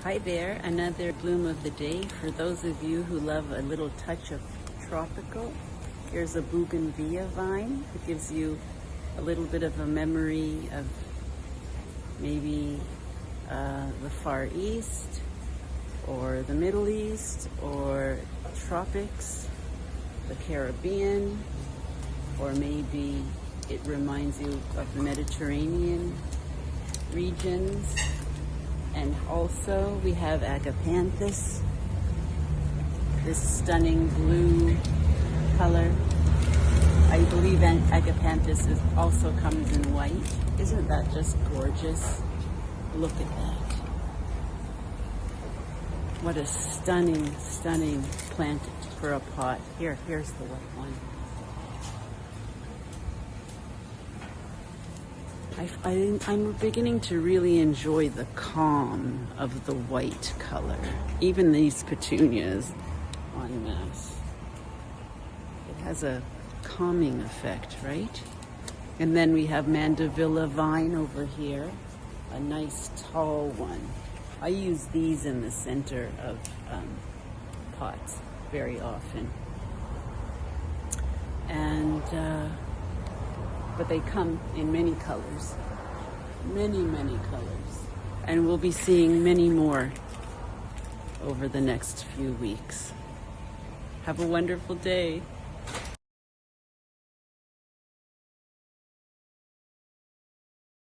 Hi there, another bloom of the day for those of you who love a little touch of tropical. Here's a bougainvillea vine. It gives you a little bit of a memory of maybe the Far East or the Middle East or tropics, the Caribbean, or maybe it reminds you of the Mediterranean regions. And also we have agapanthus, this stunning blue color. I believe agapanthus also comes in white. Isn't that just gorgeous? Look at that. What a stunning, stunning plant for a pot. Here's the white one. I'm beginning to really enjoy the calm of the white color. Even these petunias en masse. It has a calming effect, right? And then we have mandevilla vine over here, a nice tall one. I use these in the center of pots very often. And but they come in many colors, many colors. And we'll be seeing many more over the next few weeks. Have a wonderful day.